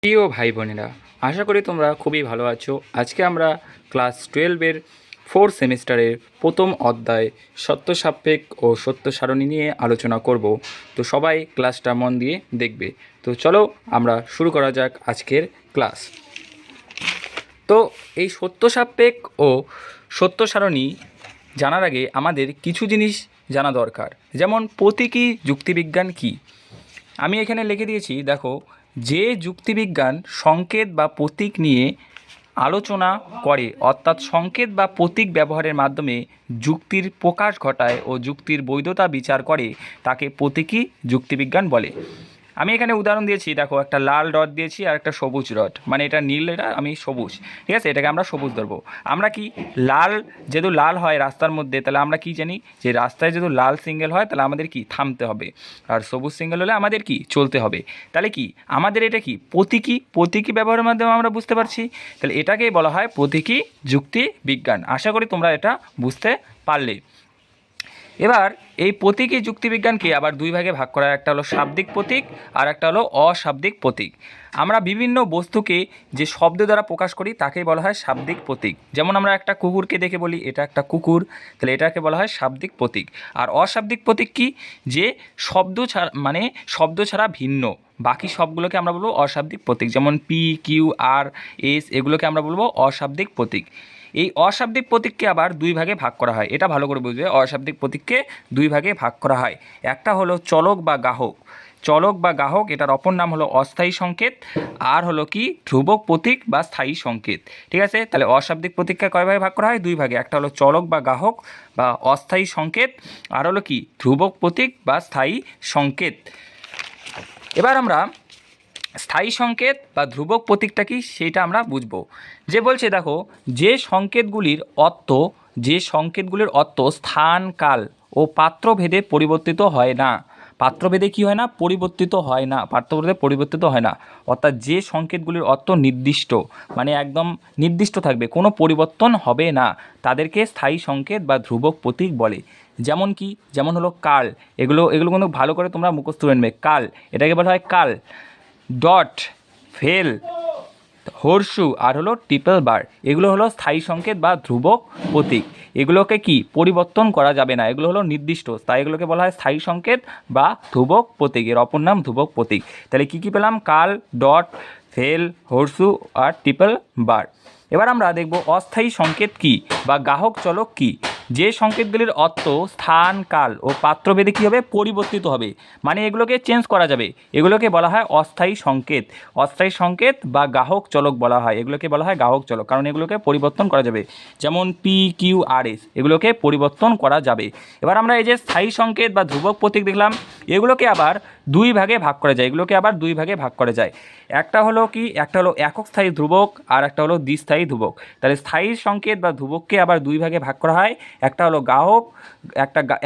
প্রিয় ভাই বোনেরা, আশা করি তোমরা খুবই ভালো আছো। আজকে আমরা ক্লাস 12-এর 4th সেমিস্টারের প্রথম অধ্যায় সত্য সাপেক্ষ ও সত্য সারণী নিয়ে আলোচনা করব। তো সবাই ক্লাসটা মন দিয়ে দেখবে। তো চলো আমরা শুরু করা যাক আজকের ক্লাস। তো এই সত্য সাপেক্ষ ও সত্য সারণী জানার আগে আমাদের কিছু জিনিস জানা দরকার। যেমন প্রতীকী যুক্তিবিজ্ঞান কী। আমি এখানে লিখে দিয়েছি, দেখো, যে যুক্তিবিজ্ঞান সংকেত বা প্রতীক নিয়ে আলোচনা করে, অর্থাৎ সংকেত বা প্রতীক ব্যবহারের মাধ্যমে যুক্তির প্রকাশ ঘটায় ও যুক্তির বৈধতা বিচার করে, তাকে প্রতীকী যুক্তিবিজ্ঞান বলে। আমি এখানে উদাহরণ দিয়েছি, দেখো, একটা লাল রড দিয়েছি আর একটা সবুজ রড, মানে এটা নীল, এটা আমি সবুজ, ঠিক আছে, এটাকে আমরা সবুজ ধরবো। আমরা কি লাল, যেহেতু লাল হয় রাস্তার মধ্যে, তাহলে আমরা কি জানি যে রাস্তায় যেহেতু লাল সিঙ্গেল হয় তাহলে আমাদের কি থামতে হবে, আর সবুজ সিঙ্গেল হলে আমাদের কি চলতে হবে। তাহলে কি আমাদের এটা কি প্রতীকী ব্যবহারের মাধ্যমে আমরা বুঝতে পারছি, তাহলে এটাকেই বলা হয় প্রতীকী যুক্তি বিজ্ঞান। আশা করি তোমরা এটা বুঝতে পারলে। এবার এই প্রতীকী যুক্তিবিজ্ঞানকে আবার দুই ভাগে ভাগ করা হয়, একটা হলো শাব্দিক প্রতীক আর একটা হলো অশাব্দিক প্রতীক। আমরা বিভিন্ন বস্তুকে যে শব্দ দ্বারা প্রকাশ করি তাকেই বলা হয় শাব্দিক প্রতীক। যেমন আমরা একটা কুকুরকে দেখে বলি এটা একটা কুকুর, তাহলে এটাকে বলা হয় শাব্দিক প্রতীক। আর অশাব্দিক প্রতীক কি, যে শব্দ ছাড়া ভিন্ন বাকি সবগুলোকে আমরা বলবো অশাব্দিক প্রতীক। যেমন পি, কিউ, আর, এস, এগুলোকে আমরা বলবো অশাব্দিক প্রতীক। এই অশাব্দিক প্রতীককে আবার দুই ভাগে ভাগ করা হয়, এটা ভালো করে বুঝবে। অশাব্দিক প্রতীককে দুই ভাগে ভাগ করা হয়। একটা হলো চলক বা গাহক, এটার অপর নাম হলো অস্থায়ী সংকেত, আর হলো কি ধ্রুবক প্রতীক বা স্থায়ী সংকেত। ঠিক আছে, তাহলে অশাব্দিক প্রতীককে কয় ভাগে ভাগ করা হয়? দুই ভাগে। একটা হলো চলক বা গাহক বা অস্থায়ী সংকেত, আর হলো কি ধ্রুবক প্রতীক বা স্থায়ী সংকেত। এবার আমরা স্থায়ী সংকেত বা ধ্রুবক প্রতীকটা কি সেইটা আমরা বুঝব। যে বলছে, দেখো, যে সংকেতগুলির অর্থ স্থান, কাল ও পাত্রভেদে পরিবর্তিত হয় না। পাত্রভেদে কি হয় না? পাত্রভেদে পরিবর্তিত হয় না। অর্থাৎ যে সংকেতগুলির অর্থ নির্দিষ্ট, মানে একদম নির্দিষ্ট থাকবে, কোনো পরিবর্তন হবে না, তাদেরকে স্থায়ী সংকেত বা ধ্রুবক প্রতীক বলে। যেমন হলো কাল, এগুলো কিন্তু ভালো করে তোমরা মুখস্থ করে নেবে। কাল, এটাকে বলা হয় কাল। ডট, ফেল, হর্ষু আর হলো ট্রিপল বার, এগুলো হলো স্থায়ী সংকেত বা ধ্রুবক প্রতীক। এগুলোকে কি পরিবর্তন করা যাবে না, এগুলো হলো নির্দিষ্ট, তাই এগুলোকে বলা হয় স্থায়ী সংকেত বা ধ্রুবক প্রতীক। এর অপর নাম ধ্রুবক প্রতীক। তাহলে কী পেলাম? কাল, ডট, ফেল, হর্ষু আর ট্রিপল বার। এবার আমরা দেখব অস্থায়ী সংকেত কি বা গাহক চলক কি। যে সংকেতগুলির অর্থ স্থান, কাল ও পাত্রভেদে কী হবে? পরিবর্তিত হবে, মানে এগুলোকে চেঞ্জ করা যাবে, এগুলোকে বলা হয় অস্থায়ী সংকেত বা গাহক চলক বলা হয়। এগুলোকে বলা হয় গাহক চলক, কারণ এগুলোকে পরিবর্তন করা যাবে। যেমন পি, কিউ, আর, এস, এগুলোকে পরিবর্তন করা যাবে। এবার আমরা এই যে স্থায়ী সংকেত বা ধ্রুবক প্রতীক দেখলাম, এগুলোকে আবার দুই ভাগে ভাগ করা যায়। একটা হলো একক স্থায়ী ধ্রুবক আর একটা হলো দ্বিস্থায়ী ধ্রুবক। তাহলে স্থায়ী সংকেত বা ধ্রুবককে আবার দুই ভাগে ভাগ করা হয়, একটা হলো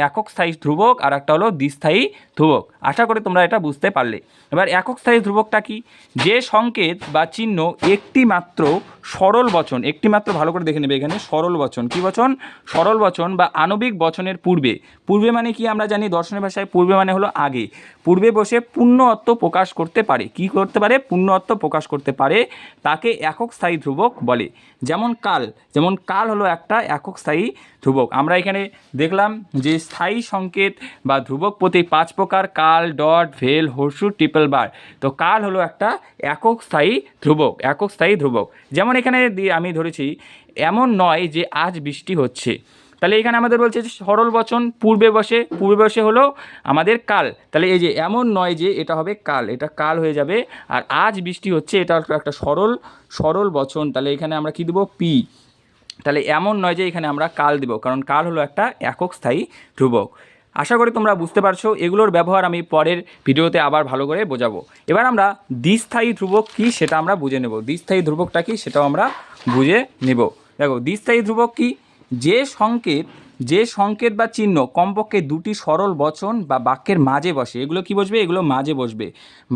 একক স্থায়ী ধ্রুবক আর একটা হলো দ্বিস্থায়ী ধ্রুবক। আশা করি তোমরা এটা বুঝতে পারলে। এবার একক স্থায়ী ধ্রুবকটা কি? যে সংকেত বা চিহ্ন একটি মাত্র সরল বচন, ভালো করে দেখে নেবে, এখানে সরল বচন, কি বচন? সরল বচন বা আণবিক বচনের পূর্বে মানে কি আমরা জানি দর্শনের ভাষায় পূর্বে মানে হলো আগে, পূর্বে বসে পূর্ণ অর্থ প্রকাশ করতে পারে। কি করতে পারে? পূর্ণ অর্থ প্রকাশ করতে পারে, তাকে একক স্থায়ী ধ্রুবক বলে। যেমন কাল হলো একটা একক স্থায়ী ধ্রুবক। আমরা এখানে দেখলাম যে স্থায়ী সংকেত বা ধ্রুবক প্রতীক 5 প্রকার: কাল, ডট, ভেল, হর্ষু, ট্রিপল বার। তো কাল হলো একটা একক স্থায়ী ধ্রুবক। যেমন এখানে আমি ধরেছি, এমন নয় যে আজ বৃষ্টি হচ্ছে। তাহলে এখানে আমাদের বলছে যে সরল বচন পূর্বে বসে হলো আমাদের কাল। তাহলে এই যে এমন নয় যে, এটা হবে কাল, এটা কাল হয়ে যাবে। আর আজ বৃষ্টি হচ্ছে, এটা একটা সরল বচন, তাহলে এখানে আমরা কি দেবো? পি। তাহলে এমন নয় যে, এখানে আমরা কাল দেব, কারণ কাল হলো একটা একক স্থায়ী ধ্রুবক। আশা করি তোমরা বুঝতে পারছো। এগুলোর ব্যবহার আমি পরের ভিডিওতে আবার ভালো করে বোঝাবো। এবার আমরা দ্বিস্থায়ী ধ্রুবক কি সেটা আমরা বুঝে নেব। দ্বিস্থায়ী ধ্রুবকটা কি সেটাও আমরা বুঝে নেব। দেখো, দ্বিস্থায়ী ধ্রুবক কি? যে সংকেত বা চিহ্ন কমপক্ষে দুটি সরল বচন বা বাক্যের মাঝে বসে, এগুলো কি বসবে? এগুলো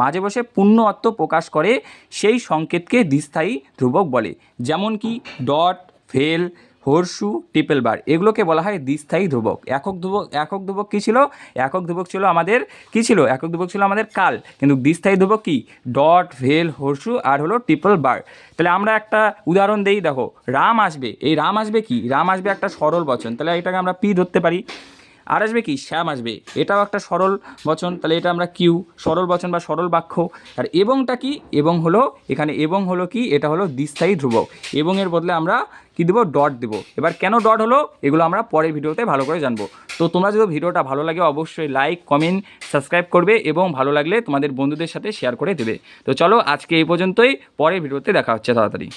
মাঝে বসে পূর্ণ অর্থ প্রকাশ করে, সেই সংকেতকে দ্বিস্থায়ী ধ্রুবক বলে। যেমন কি ডট, ফেল, হর্ষু ট্রিপল বার, এগুলোকে বলা হয় দ্বিস্থায়ী ধ্রুবক। একক ধ্রুবক কী ছিল? একক ধ্রুবক ছিল আমাদের কী ছিল? একক ধ্রুবক ছিল আমাদের কাল, কিন্তু দ্বিস্থায়ী ধ্রুবক কি? ডট, ভেল, হর্ষু আর হলো ট্রিপল বার। তাহলে আমরা একটা উদাহরণ দেই, দেখো রাম আসবে, এই রাম আসবে কি? রাম আসবে একটা সরল বচন, তাহলে এটাকে আমরা পি ধরতে পারি। আর আসবে কি? শ্যাম আসবে, এটাও একটা সরল বচন, তাহলে এটা আমরা কিউ, সরল বচন বা সরল বাক্য। আর এবংটা কি? এবং হলো এখানে এবং হলো কি? এটা হলো দ্বিস্থায়ী ধ্রুবক, এবং এর বদলে আমরা কি দেবো? ডট দেবো। এবার কেন ডট হলো এগুলো আমরা পরের ভিডিওতে ভালো করে জানবো। তো তোমরা যদি ভিডিওটা ভালো লাগে অবশ্যই লাইক, কমেন্ট, সাবস্ক্রাইব করবে এবং ভালো লাগলে তোমাদের বন্ধুদের সাথে শেয়ার করে দেবে। তো চলো আজকে এই পর্যন্তই, পরের ভিডিওতে দেখা হচ্ছে তাড়াতাড়ি।